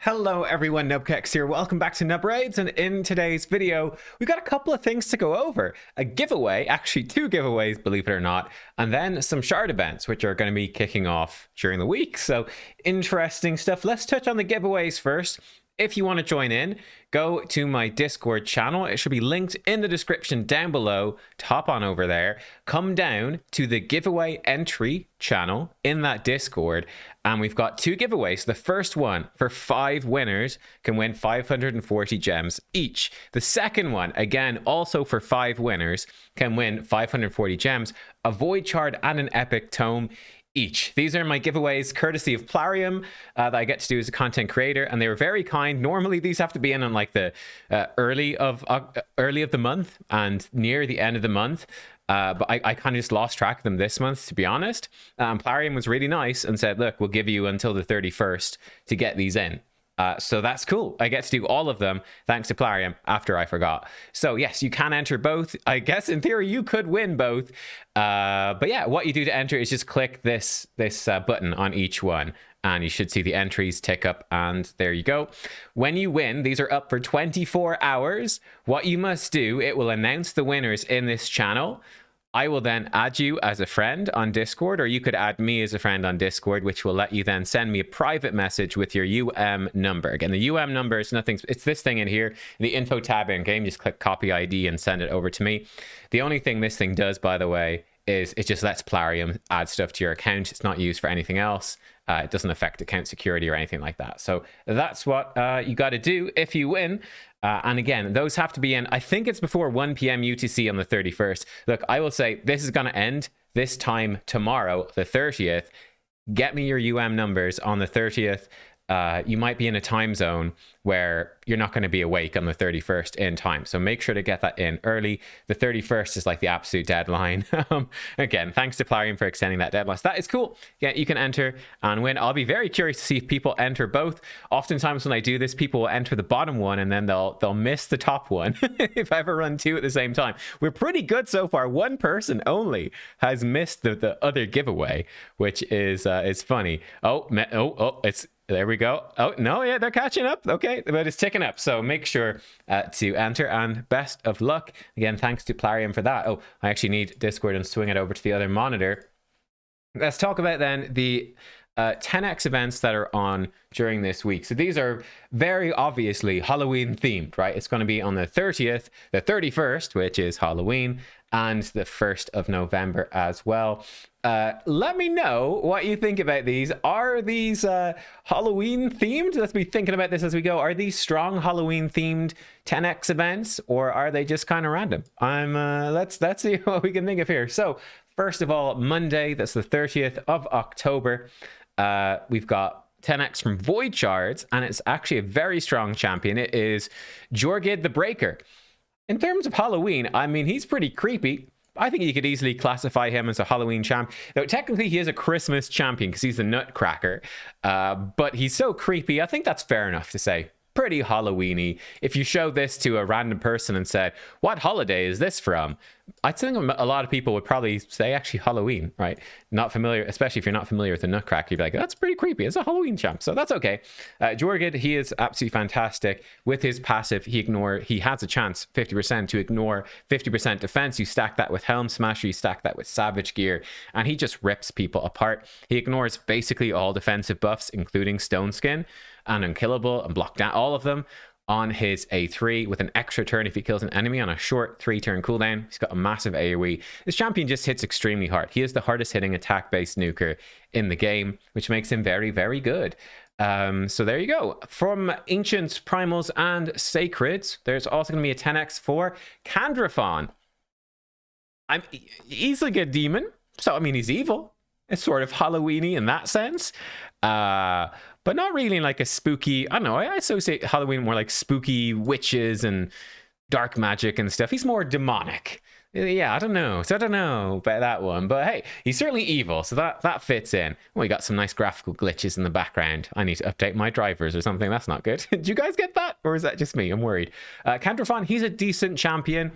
Hello everyone, nubkeks here. Welcome back to Nub Raids, and in today's video, we've got a couple of things to go over. A giveaway, actually two giveaways, believe it or not, and then some shard events, which are going to be kicking off during the week. So interesting stuff. Let's touch on the giveaways first. If you want to join in, go to my Discord channel. It should be linked in the description down below. Hop on over there. Come down to the giveaway entry channel in that Discord. And we've got two giveaways. The first one for 5 winners can win 540 gems each. The second one, again, also for 5 winners, can win 540 gems, a void shard, and an epic tome each. These are my giveaways courtesy of Plarium that I get to do as a content creator, and they were very kind. Normally these have to be in on like the early of the month and near the end of the month, but I kind of just lost track of them this month, to be honest. Plarium was really nice and said, look, we'll give you until the 31st to get these in. So that's cool. I get to do all of them thanks to Plarium after I forgot. So yes, you can enter both. I guess in theory you could win both. But yeah, what you do to enter is just click this button on each one, and you should see the entries tick up, and there you go. When you win, these are up for 24 hours. What you must do, it will announce the winners in this channel. I will then add you as a friend on Discord, or you could add me as a friend on Discord, which will let you then send me a private message with your number. Again, the number is nothing. It's this thing in here, in the info tab in game. Just click copy ID and send it over to me. The only thing this thing does, by the way, is it just lets Plarium add stuff to your account. It's not used for anything else. It doesn't affect account security or anything like that. So that's what you got to do if you win. And again, those have to be in, I think it's before 1 p.m. UTC on the 31st. Look, I will say this is going to end this time tomorrow, the 30th. Get me your numbers on the 30th. You might be in a time zone where you're not going to be awake on the 31st in time. So make sure to get that in early. The 31st is like the absolute deadline. Again, thanks to Plarium for extending that deadline. So that is cool. Yeah, you can enter and win. I'll be very curious to see if people enter both. Oftentimes when I do this, people will enter the bottom one and then they'll miss the top one if I ever run 2 at the same time. We're pretty good so far. One person only has missed the other giveaway, which is funny. It's... There we go. Oh, no, yeah, they're catching up. Okay, but it's ticking up. So make sure to enter, and best of luck. Again, thanks to Plarium for that. Oh, I actually need Discord and swing it over to the other monitor. Let's talk about then the 10x events that are on during this week. So these are very obviously Halloween themed, right? It's going to be on the 30th, the 31st, which is Halloween, and the 1st of November as well. Let me know what you think about these. Are these Halloween themed? Let's be thinking about this as we go. Are these strong Halloween themed 10x events, or are they just kind of random? Let's see what we can think of here. So first of all, Monday, that's the 30th of October. We've got 10x from Void Shards, and it's actually a very strong champion. It is Jorgid the Breaker. In terms of Halloween, I mean, he's pretty creepy. I think you could easily classify him as a Halloween champ. Though technically he is a Christmas champion because he's a nutcracker. But he's so creepy. I think that's fair enough to say. Pretty Halloween-y. If you showed this to a random person and said, what holiday is this from? I think a lot of people would probably say actually Halloween, right? Not familiar, especially if you're not familiar with the Nutcracker. You'd be like, that's pretty creepy. It's a Halloween champ, so that's okay. Jorgid, he is absolutely fantastic. With his passive, he has a chance, 50%, to ignore 50% defense. You stack that with Helm Smasher, you stack that with Savage Gear, and he just rips people apart. He ignores basically all defensive buffs, including Stone Skin and Unkillable and Block Down, all of them, on his A3 with an extra turn if he kills an enemy on a short 3-turn cooldown. He's got a massive AoE. This champion just hits extremely hard. He is the hardest hitting attack-based nuker in the game, which makes him very, very good. So there you go. From Ancients, Primals, and Sacreds, there's also going to be a 10x for Candrafon. He's like a demon, so I mean, he's evil. It's sort of Halloween-y in that sense. But not really in like a spooky, I don't know, I associate Halloween more like spooky witches and dark magic and stuff. He's more demonic. Yeah, I don't know. So I don't know about that one. But hey, he's certainly evil, so that fits in. Well, you got some nice graphical glitches in the background. I need to update my drivers or something. That's not good. Did you guys get that? Or is that just me? I'm worried. Candrafon, he's a decent champion.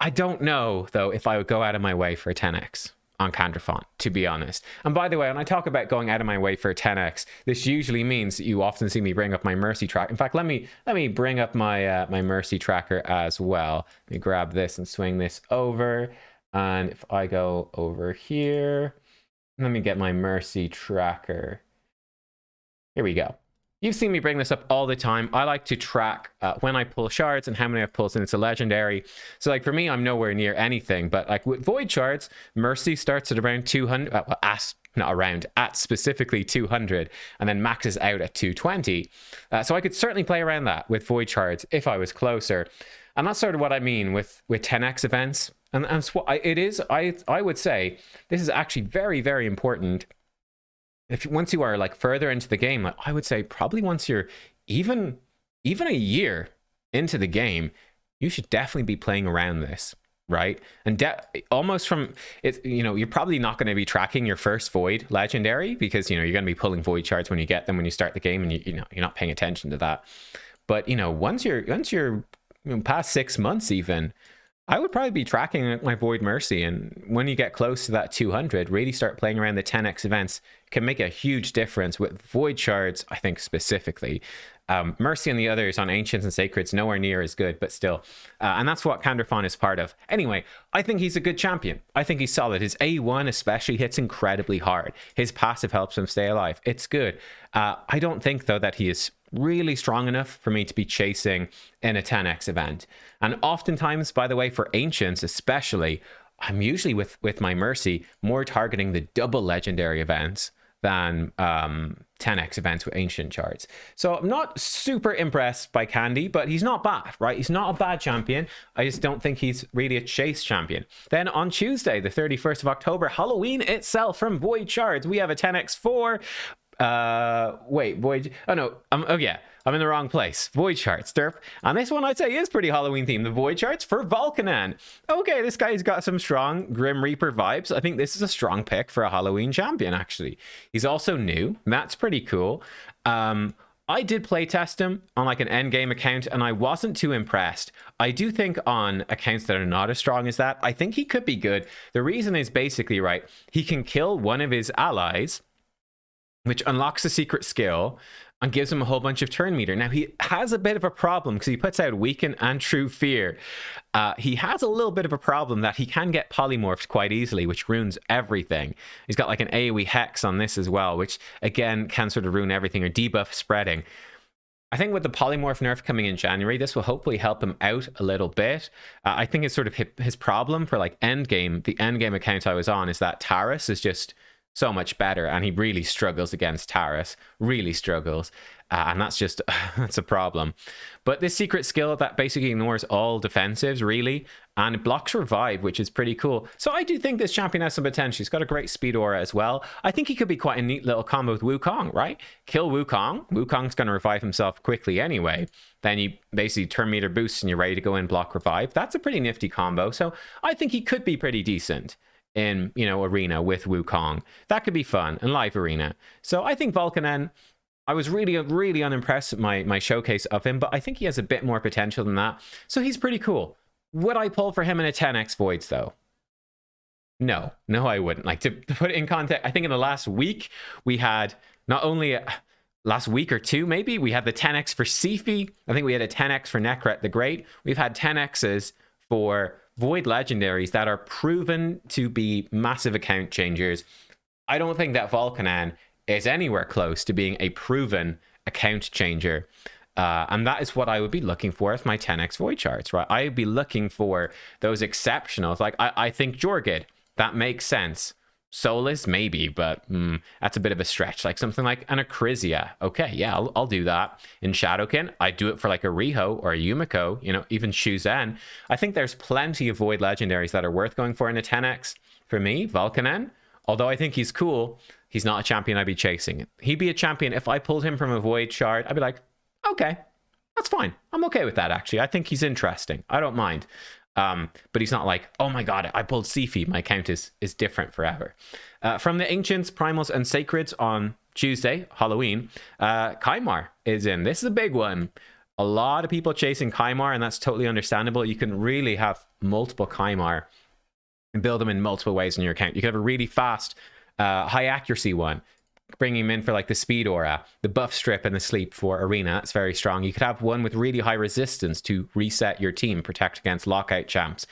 I don't know, though, if I would go out of my way for a 10x. on Candrafont, to be honest. And by the way, when I talk about going out of my way for a 10x, this usually means that you often see me bring up my Mercy track. In fact, let me bring up my my Mercy tracker as well. Let me grab this and swing this over. And if I go over here, let me get my Mercy tracker. Here we go. You've seen me bring this up all the time. I like to track when I pull shards and how many I've pulled since it's a legendary. So like for me, I'm nowhere near anything, but like with void shards, Mercy starts at around 200, well, at specifically 200 and then maxes out at 220. So I could certainly play around that with void shards if I was closer. And that's sort of what I mean with 10x events. And it is, I would say this is actually very, very important. If once you are like further into the game, like I would say probably once you're even a year into the game, you should definitely be playing around this, right? And almost from it, you know, you're probably not going to be tracking your first void legendary because you know you're going to be pulling void shards when you get them when you start the game, and you know you're not paying attention to that. But you know once you're past 6 months even, I would probably be tracking my Void Mercy, and when you get close to that 200, really start playing around the 10x events. Can make a huge difference with Void Shards, I think specifically. Mercy and the others on Ancients and Sacreds, nowhere near as good, but still. And that's what Candrafont is part of. Anyway, I think he's a good champion. I think he's solid. His A1 especially hits incredibly hard. His passive helps him stay alive. It's good. I don't think, though, that he is really strong enough for me to be chasing in a 10x event. And oftentimes, by the way, for Ancients especially, I'm usually with my Mercy more targeting the double legendary events than 10x events with Ancient shards. So I'm not super impressed by Candy, but he's not bad, right? He's not a bad champion. I just don't think he's really a chase champion. Then on Tuesday, the 31st of October, Halloween itself from Void Shards, we have a 10x4. Wait, Void. Oh no. Oh yeah, I'm in the wrong place. Void Shards, derp. And this one I'd say is pretty Halloween themed. The Void Shards for Volcanan. Okay, this guy's got some strong Grim Reaper vibes. I think this is a strong pick for a Halloween champion, actually. He's also new. That's pretty cool. I did play test him on like an endgame account and I wasn't too impressed. I do think on accounts that are not as strong as that, I think he could be good. The reason is basically, right, he can kill one of his allies, which unlocks a secret skill and gives him a whole bunch of turn meter. Now, he has a bit of a problem because he puts out Weaken and True Fear. He has a little bit of a problem that he can get polymorphed quite easily, which ruins everything. He's got like an AoE Hex on this as well, which again can sort of ruin everything or debuff spreading. I think with the polymorph nerf coming in January, this will hopefully help him out a little bit. I think it's sort of his problem for like endgame. The endgame account I was on is that Taurus is just so much better, and he really struggles against Taurus, really struggles, and that's just that's a problem. But this secret skill that basically ignores all defensives really, and it blocks revive, which is pretty cool. So I do think this champion has some potential. He's got a great speed aura as well. I think he could be quite a neat little combo with Wukong, right? Kill Wukong. Wukong's going to revive himself quickly anyway. Then you basically turn meter boost and you're ready to go in block revive. That's a pretty nifty combo. So I think he could be pretty decent in, you know, arena with Wukong. That could be fun, and live arena. So I think Volcanen, I was really unimpressed with my showcase of him, but I think he has a bit more potential than that. So he's pretty cool. Would I pull for him in a 10x Voids though? No, I wouldn't. Like, to put it in context, I think in the last week we had not only last week or two maybe, we had the 10x for Sifi. I think we had a 10x for Nekret the Great. We've had 10x's for Void legendaries that are proven to be massive account changers. I don't think that Volcanen is anywhere close to being a proven account changer. And that is what I would be looking for with my 10x Void Shards, right? I would be looking for those exceptionals. Like, I think Jorgid, that makes sense. Solus, maybe, but that's a bit of a stretch. Like something like an Acrisia. Okay, yeah, I'll do that. In Shadowkin, I do it for like a Riho or a Yumiko, you know, even Shuzen. I think there's plenty of Void legendaries that are worth going for in a 10x. For me, Volcanen, although I think he's cool, he's not a champion I'd be chasing. He'd be a champion if I pulled him from a Void Shard. I'd be like, okay, that's fine. I'm okay with that, actually. I think he's interesting. I don't mind. But he's not like, oh my god, I pulled Sifi, my count is different forever. From the Ancients, Primals, and Sacreds on Tuesday, Halloween, Kymar is in. This is a big one. A lot of people chasing Kymar, and that's totally understandable. You can really have multiple Kymar and build them in multiple ways in your account. You could have a really fast, high accuracy one, bringing him in for like the speed aura, the buff strip, and the sleep for arena. It's very strong. You could have one with really high resistance to reset your team, protect against lockout champs.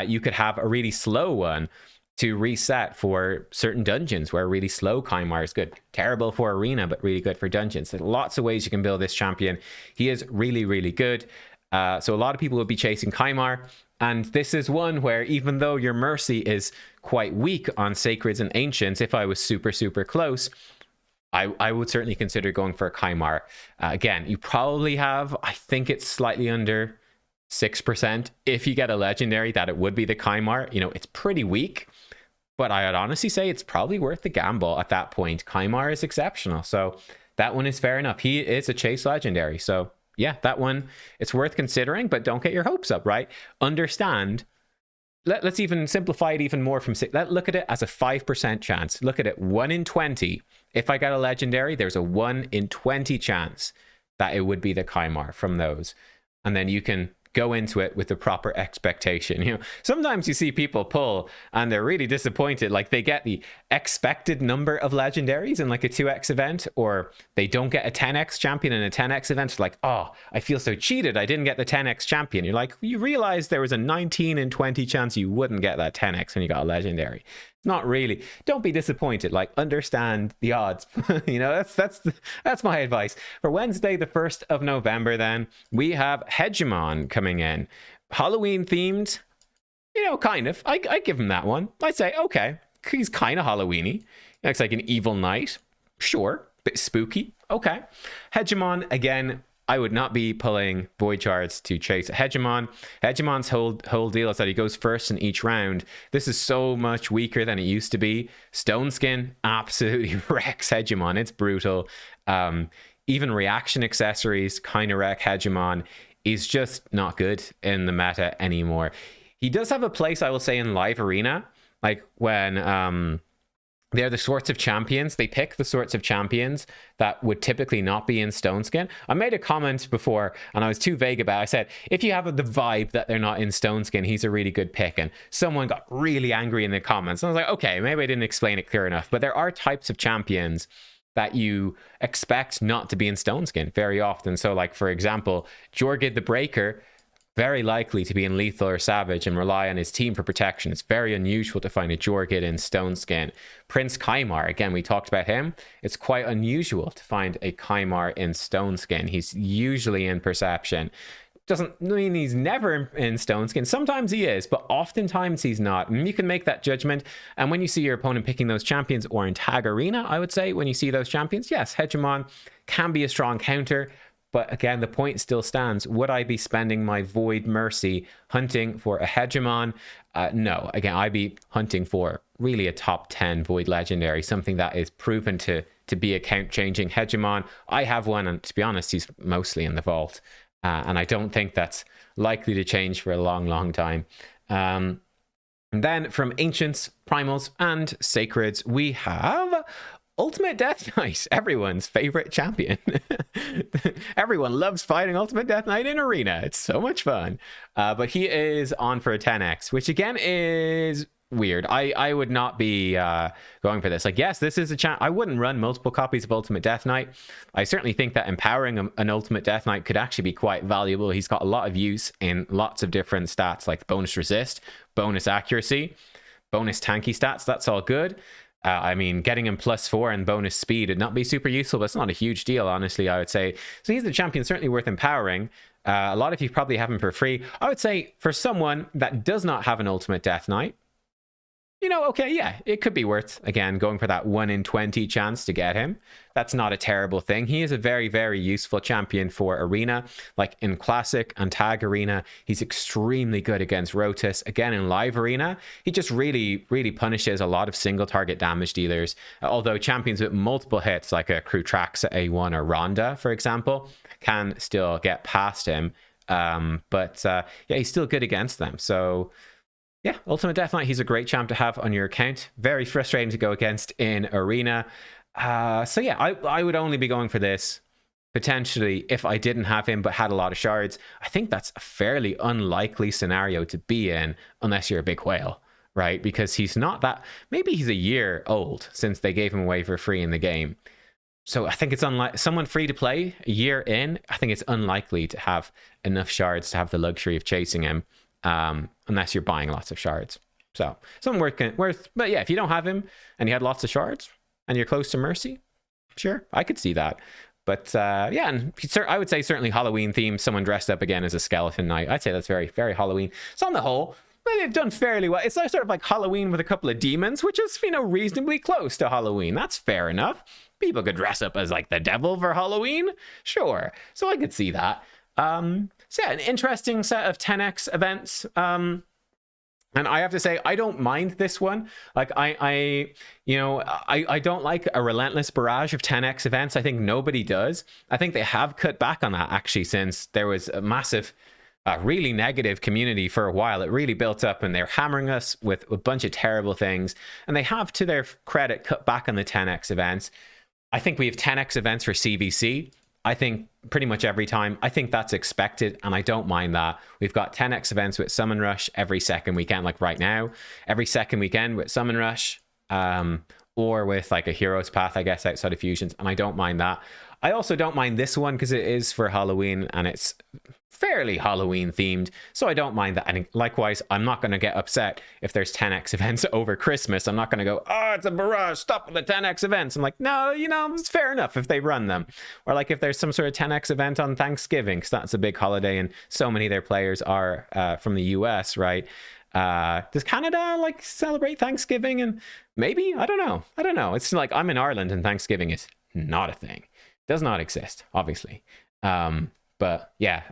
You could have a really slow one to reset for certain dungeons, where really slow Kymar is good. Terrible for arena, but really good for dungeons. There's lots of ways you can build this champion. He is really, really good. So a lot of people will be chasing Kymar. And this is one where, even though your Mercy is quite weak on Sacreds and Ancients, if I was super, super close, I would certainly consider going for a Kymar. Again, you probably have, I think it's slightly under 6% if you get a legendary that it would be the Kymar. You know, it's pretty weak, but I'd honestly say it's probably worth the gamble at that point. Kymar is exceptional, so that one is fair enough. He is a chase legendary, so yeah, that one, it's worth considering, but don't get your hopes up, right? Understand, let's even simplify it even more from, look at it as a 5% chance. Look at it, 1 in 20. If I got a legendary, there's a 1 in 20 chance that it would be the Kymar from those. And then you can go into it with the proper expectation. You know, sometimes you see people pull and they're really disappointed. Like, they get the expected number of legendaries in like a 2x event, or they don't get a 10x champion in a 10x event. It's like, oh, I feel so cheated, I didn't get the 10x champion. You're like, you realize there was a 19 in 20 chance you wouldn't get that 10x when you got a legendary. Not really. Don't be disappointed. Like, understand the odds. You know, that's my advice. For Wednesday, the 1st of November, then we have Hegemon coming in. Halloween themed, you know, kind of. I give him that one. I'd say, okay, he's kind of Halloweeny. He looks like an evil knight. Sure. Bit spooky. Okay. Hegemon, again, I would not be pulling void shards to chase Hegemon. Hegemon's whole deal is that he goes first in each round. This is so much weaker than it used to be. Stone Skin absolutely wrecks Hegemon. It's brutal. Even reaction accessories kind of wreck Hegemon. He's just not good in the meta anymore. He does have a place, I will say, in live arena. Like, when they're the sorts of champions, they pick the sorts of champions that would typically not be in Stone Skin. I made a comment before and I was too vague about it. I said, if you have the vibe that they're not in Stone Skin, he's a really good pick. And someone got really angry in the comments. And I was like, okay, maybe I didn't explain it clear enough. But there are types of champions that you expect not to be in Stone Skin very often. So, like, for example, Jorgid the Breaker, very likely to be in Lethal or Savage and rely on his team for protection. It's very unusual to find a Jorgid in Stone Skin. Prince Kymar, again, we talked about him. It's quite unusual to find a Kymar in Stone Skin. He's usually in Perception. Doesn't mean he's never in Stone Skin. Sometimes he is, but oftentimes he's not. And you can make that judgment. And when you see your opponent picking those champions, or in Tag Arena, I would say, when you see those champions, yes, Hegemon can be a strong counter. But again, the point still stands. Would I be spending my Void Mercy hunting for a Hegemon? No. Again, I'd be hunting for really a top 10 Void Legendary, something that is proven to be account-changing. Hegemon, I have one, and to be honest, he's mostly in the vault. And I don't think that's likely to change for a long, long time. And then from Ancients, Primals, and Sacreds, we have Ultimate Death Knight, everyone's favorite champion. Everyone loves fighting Ultimate Death Knight in Arena. It's so much fun. But he is on for a 10x, which again is weird. I would not be going for this. Like, yes, this is a chance. I wouldn't run multiple copies of Ultimate Death Knight. I certainly think that empowering an Ultimate Death Knight could actually be quite valuable. He's got a lot of use in lots of different stats, like bonus resist, bonus accuracy, bonus tanky stats. That's all good. I mean, getting him +4 and bonus speed would not be super useful, but it's not a huge deal, honestly, I would say. So he's the champion, certainly worth empowering. A lot of you probably have him for free. I would say for someone that does not have an Ultimate Death Knight, you know, okay, yeah, it could be worth, again, going for that 1 in 20 chance to get him. That's not a terrible thing. He is a very, very useful champion for Arena. Like in Classic and Tag Arena, he's extremely good against Rotus. Again, in Live Arena, he just really, really punishes a lot of single target damage dealers. Although champions with multiple hits, like a Crutraxa A1 or Ronda, for example, can still get past him. Yeah, he's still good against them. So yeah, Ultimate Death Knight, he's a great champ to have on your account. Very frustrating to go against in Arena. So yeah, I would only be going for this potentially if I didn't have him but had a lot of shards. I think that's a fairly unlikely scenario to be in unless you're a big whale. right? Because he's not that, maybe he's a year old since they gave him away for free in the game. So I think it's unlike someone free to play a year in. I think it's unlikely to have enough shards to have the luxury of chasing him, unless you're buying lots of shards. So something worth. But yeah, if you don't have him and you had lots of shards and you're close to Mercy, sure, I could see that. But yeah, and I would say certainly Halloween themed. Someone dressed up again as a skeleton knight. I'd say that's very, very Halloween. So on the whole, they've done fairly well. It's sort of like Halloween with a couple of demons, which is, reasonably close to Halloween. That's fair enough. People could dress up as like the devil for Halloween. Sure. So I could see that. So yeah, an interesting set of 10x events. And I have to say, I don't mind this one. Like I don't like a relentless barrage of 10x events. I think nobody does. I think they have cut back on that actually, since there was a massive really negative community for a while. It really built up and they're hammering us with a bunch of terrible things. And they have, to their credit, cut back on the 10x events. I think we have 10x events for CVC. I think pretty much every time. I think that's expected and I don't mind that. We've got 10x events with Summon Rush every second weekend, like right now. Every second weekend with Summon Rush, or with like a Hero's Path, I guess, outside of Fusions. And I don't mind that. I also don't mind this one because it is for Halloween and it's fairly Halloween themed, so I don't mind that. And likewise, I'm not going to get upset if there's 10x events over Christmas. I'm not going to go, oh, it's a barrage, stop with the 10x events. I'm like, no, it's fair enough if they run them. Or like if there's some sort of 10x event on Thanksgiving, because that's a big holiday and so many of their players are from the US, right? Does Canada like celebrate Thanksgiving? And maybe, I don't know. It's like I'm in Ireland and Thanksgiving is not a thing. Does not exist, obviously. But yeah,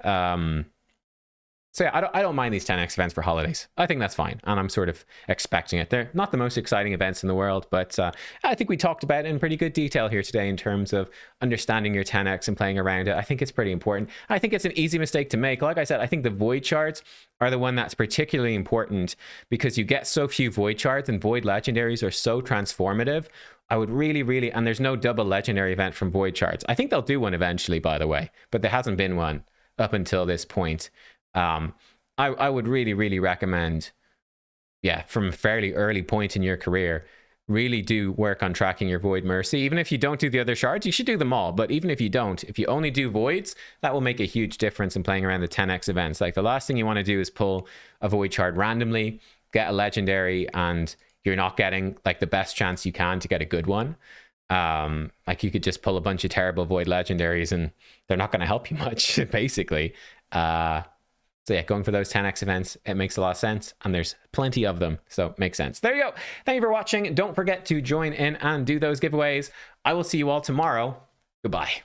so yeah, I don't mind these 10x events for holidays. I think that's fine, and I'm sort of expecting it. They're not the most exciting events in the world, but I think we talked about it in pretty good detail here today in terms of understanding your 10x and playing around it. I think it's pretty important. I think it's an easy mistake to make. Like I said, I think the void shards are the one that's particularly important because you get so few void shards and void legendaries are so transformative. I would really, and there's no double legendary event from void shards. I think they'll do one eventually, by the way, but there hasn't been one up until this point. I would really recommend, yeah, from a fairly early point in your career, really do work on tracking your void mercy. Even if you don't do the other shards, you should do them all. But even if you don't, if you only do voids, that will make a huge difference in playing around the 10x events. Like the last thing you want to do is pull a void shard randomly, get a legendary, and you're not getting like the best chance you can to get a good one. Like you could just pull a bunch of terrible void legendaries and they're not going to help you much, basically. So yeah, going for those 10x events, it makes a lot of sense, and there's plenty of them, so it makes sense. There you go. Thank you for watching. Don't forget to join in and do those giveaways. I will see you all tomorrow. Goodbye.